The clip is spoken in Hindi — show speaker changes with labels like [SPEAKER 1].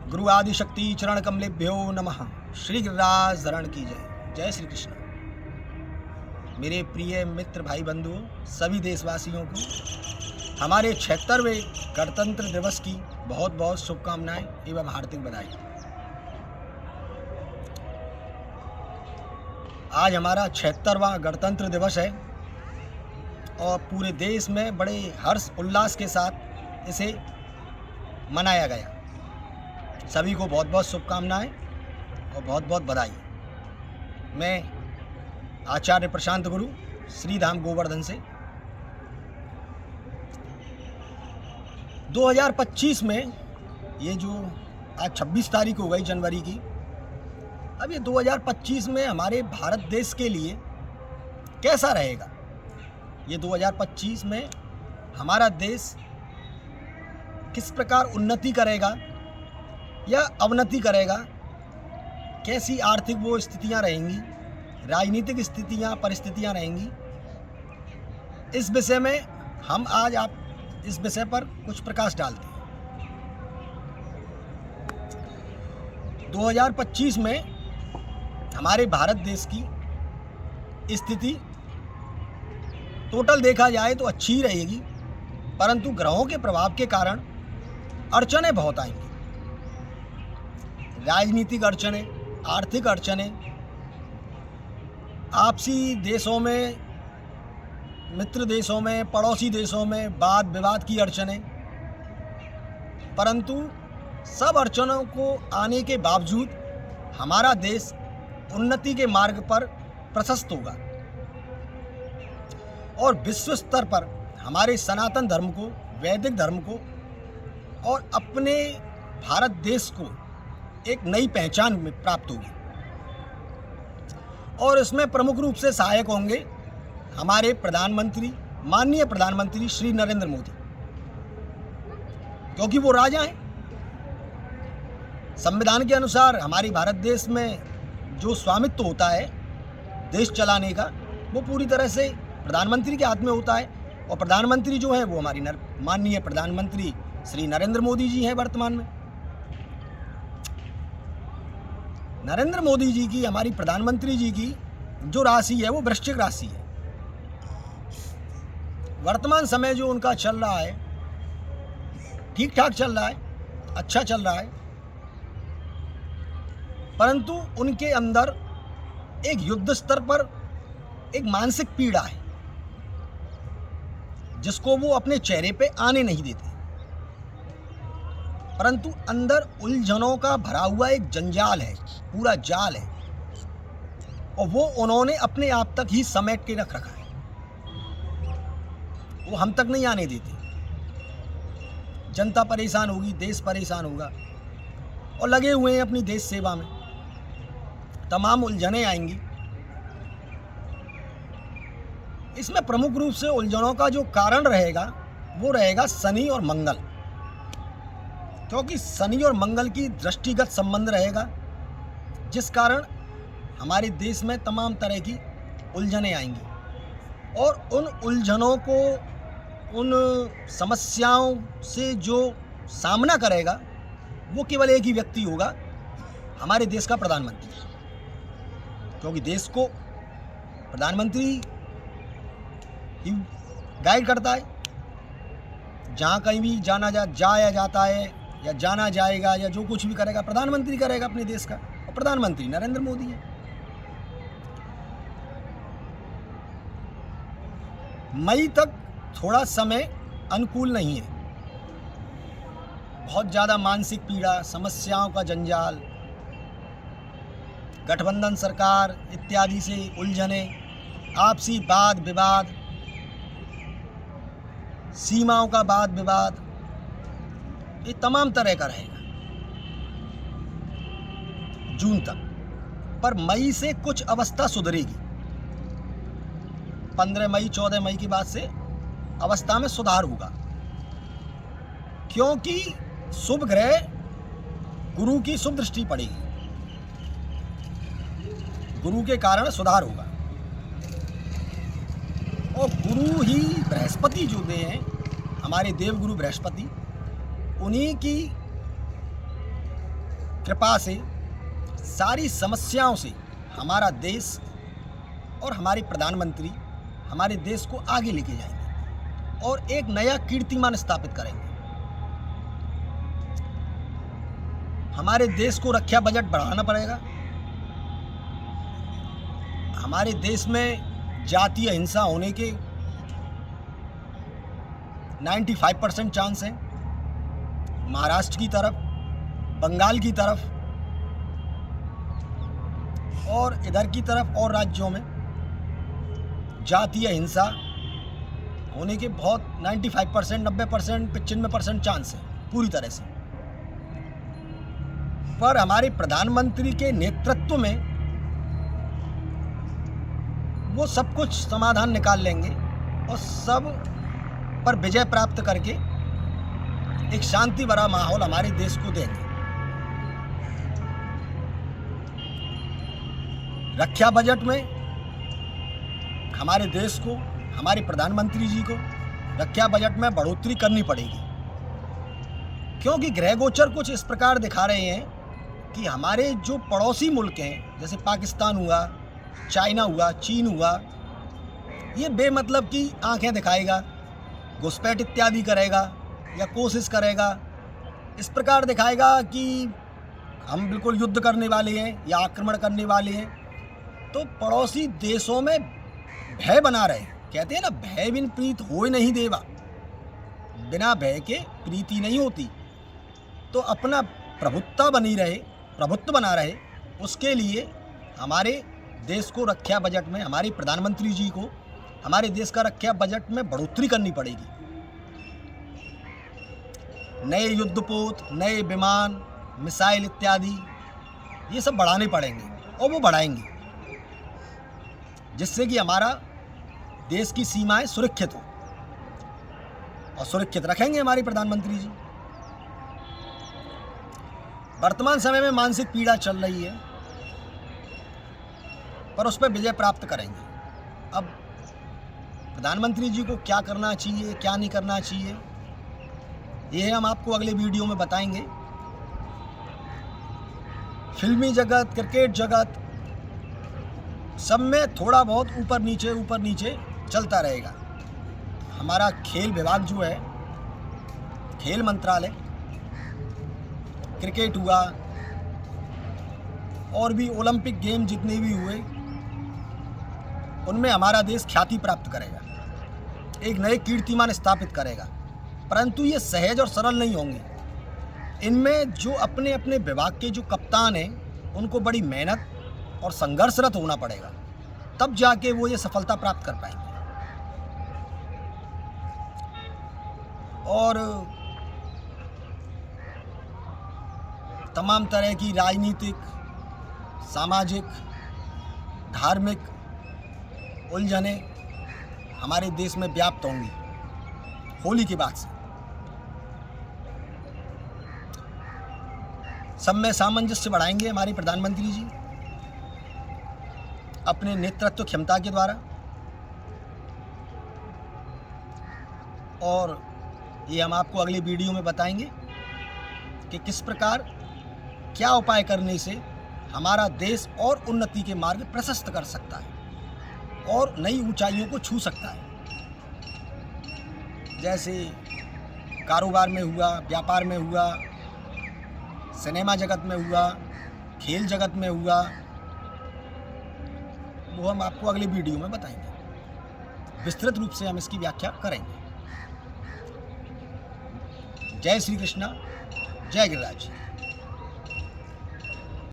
[SPEAKER 1] गुरु आदि शक्ति चरण कमलेभ्यो नमः। श्री गिरिराज धरण की जय। जय श्री कृष्ण। मेरे प्रिय मित्र भाई बंधुओं, सभी देशवासियों को हमारे 76वें गणतंत्र दिवस की बहुत बहुत शुभकामनाएं एवं हार्दिक बधाई। आज हमारा 76वां गणतंत्र दिवस है और पूरे देश में बड़े हर्ष उल्लास के साथ इसे मनाया गया। सभी को बहुत बहुत शुभकामनाएं और बहुत बहुत बधाई। मैं आचार्य प्रशांत गुरु श्री धाम गोवर्धन से 2025 में ये जो आज 26 तारीख हो गई जनवरी की, अब ये 2025 में हमारे भारत देश के लिए कैसा रहेगा, ये 2025 में हमारा देश किस प्रकार उन्नति करेगा या अवनति करेगा, कैसी आर्थिक वो स्थितियां रहेंगी, राजनीतिक स्थितियां परिस्थितियां रहेंगी, इस विषय में हम आज आप इस विषय पर कुछ प्रकाश डालते हैं। 2025 में हमारे भारत देश की स्थिति टोटल देखा जाए तो अच्छी ही रहेगी, परंतु ग्रहों के प्रभाव के कारण अड़चनें बहुत आएंगी। राजनीतिक अड़चनें, आर्थिक अड़चनें, आपसी देशों में, मित्र देशों में, पड़ोसी देशों में वाद विवाद की अड़चनें, परंतु सब अड़चनों को आने के बावजूद हमारा देश उन्नति के मार्ग पर प्रशस्त होगा और विश्व स्तर पर हमारे सनातन धर्म को, वैदिक धर्म को और अपने भारत देश को एक नई पहचान प्राप्त होगी। और इसमें प्रमुख रूप से सहायक होंगे हमारे प्रधानमंत्री, माननीय प्रधानमंत्री श्री नरेंद्र मोदी, क्योंकि वो राजा हैं। संविधान के अनुसार हमारे भारत देश में जो स्वामित्व होता है देश चलाने का, वो पूरी तरह से प्रधानमंत्री के हाथ में होता है और प्रधानमंत्री जो है वो हमारी माननीय प्रधानमंत्री श्री नरेंद्र मोदी जी हैं। वर्तमान में नरेंद्र मोदी जी की, हमारी प्रधानमंत्री जी की जो राशि है वो वृश्चिक राशि है। वर्तमान समय जो उनका चल रहा है ठीक ठाक चल रहा है, अच्छा चल रहा है, परंतु उनके अंदर एक युद्ध स्तर पर एक मानसिक पीड़ा है जिसको वो अपने चेहरे पे आने नहीं देते, परंतु अंदर उलझनों का भरा हुआ एक जंजाल है, पूरा जाल है, और वो उन्होंने अपने आप तक ही समेट के रख रखा है, वो हम तक नहीं आने देते। जनता परेशान होगी, देश परेशान होगा और लगे हुए हैं अपनी देश सेवा में, तमाम उलझनें आएंगी। इसमें प्रमुख रूप से उलझनों का जो कारण रहेगा वो रहेगा शनि और मंगल, क्योंकि शनि और मंगल की दृष्टिगत संबंध रहेगा, जिस कारण हमारे देश में तमाम तरह की उलझनें आएंगी और उन उलझनों को, उन समस्याओं से जो सामना करेगा वो केवल एक ही व्यक्ति होगा, हमारे देश का प्रधानमंत्री, क्योंकि देश को प्रधानमंत्री ही गाइड करता है। जहाँ कहीं भी जाया जाता है या जाना जाएगा या जो कुछ भी करेगा प्रधानमंत्री करेगा अपने देश का, और प्रधानमंत्री नरेंद्र मोदी है। मई तक थोड़ा समय अनुकूल नहीं है, बहुत ज़्यादा मानसिक पीड़ा, समस्याओं का जंजाल, गठबंधन सरकार इत्यादि से उलझने, आपसी वाद विवाद, सीमाओं का वाद विवाद, ये तमाम तरह का रहेगा जून तक। पर मई से कुछ अवस्था सुधरेगी। 15 मई 14 मई के बाद से अवस्था में सुधार होगा, क्योंकि शुभ ग्रह गुरु की शुभ दृष्टि पड़ेगी, गुरु के कारण सुधार होगा। और गुरु ही बृहस्पति जो दे हैं, हमारे देवगुरु बृहस्पति, उन्हीं की कृपा से सारी समस्याओं से हमारा देश और हमारे प्रधानमंत्री हमारे देश को आगे लेके जाएंगे और एक नया कीर्तिमान स्थापित करेंगे। हमारे देश को रक्षा बजट बढ़ाना पड़ेगा। हमारे देश में जातीय हिंसा होने के 95% चांस हैं। महाराष्ट्र की तरफ, बंगाल की तरफ और इधर की तरफ और राज्यों में जातीय हिंसा होने के बहुत 95%, 90%, 95% चांस है पूरी तरह से। पर हमारे प्रधानमंत्री के नेतृत्व में वो सब कुछ समाधान निकाल लेंगे और सब पर विजय प्राप्त करके एक शांति भरा माहौल हमारे देश को देंगे। रक्षा बजट में हमारे देश को, हमारे प्रधानमंत्री जी को रक्षा बजट में बढ़ोतरी करनी पड़ेगी, क्योंकि ग्रह गोचर कुछ इस प्रकार दिखा रहे हैं कि हमारे जो पड़ोसी मुल्क हैं, जैसे पाकिस्तान हुआ, चाइना हुआ, चीन हुआ, ये बेमतलब की आंखें दिखाएगा, घुसपैठ इत्यादि करेगा या कोशिश करेगा, इस प्रकार दिखाएगा कि हम बिल्कुल युद्ध करने वाले हैं या आक्रमण करने वाले हैं। तो पड़ोसी देशों में भय बना रहे। कहते हैं ना, भय बिन प्रीत होय नहीं देवा, बिना भय के प्रीति नहीं होती। तो अपना प्रभुत्व बना रहे, उसके लिए हमारे देश को रक्षा बजट में, हमारे प्रधानमंत्री जी को हमारे देश का रक्षा बजट में बढ़ोतरी करनी पड़ेगी। नए युद्धपोत, नए विमान, मिसाइल इत्यादि ये सब बढ़ाने पड़ेंगे और वो बढ़ाएंगे, जिससे कि हमारा देश की सीमाएं सुरक्षित हो और सुरक्षित रखेंगे हमारे प्रधानमंत्री जी। वर्तमान समय में मानसिक पीड़ा चल रही है, पर उस पर विजय प्राप्त करेंगे। अब प्रधानमंत्री जी को क्या करना चाहिए, क्या नहीं करना चाहिए, ये हम आपको अगले वीडियो में बताएंगे। फिल्मी जगत, क्रिकेट जगत, सब में थोड़ा बहुत ऊपर नीचे चलता रहेगा। हमारा खेल विभाग जो है, खेल मंत्रालय, क्रिकेट हुआ और भी ओलंपिक गेम जितने भी हुए, उनमें हमारा देश ख्याति प्राप्त करेगा, एक नए कीर्तिमान स्थापित करेगा। परंतु ये सहज और सरल नहीं होंगे। इनमें जो अपने अपने विभाग के जो कप्तान हैं, उनको बड़ी मेहनत और संघर्षरत होना पड़ेगा, तब जाके वो ये सफलता प्राप्त कर पाएंगे। और तमाम तरह की राजनीतिक, सामाजिक, धार्मिक उलझने हमारे देश में व्याप्त होंगी होली के बाद से। सब में सामंजस्य बढ़ाएंगे हमारे प्रधानमंत्री जी अपने नेतृत्व क्षमता के द्वारा, और ये हम आपको अगले वीडियो में बताएंगे कि किस प्रकार, क्या उपाय करने से हमारा देश और उन्नति के मार्ग प्रशस्त कर सकता है और नई ऊंचाइयों को छू सकता है। जैसे कारोबार में हुआ, व्यापार में हुआ, सिनेमा जगत में हुआ, खेल जगत में हुआ, वो हम आपको अगले वीडियो में बताएंगे। विस्तृत रूप से हम इसकी व्याख्या करेंगे। जय श्री कृष्णा, जय गिरिराज।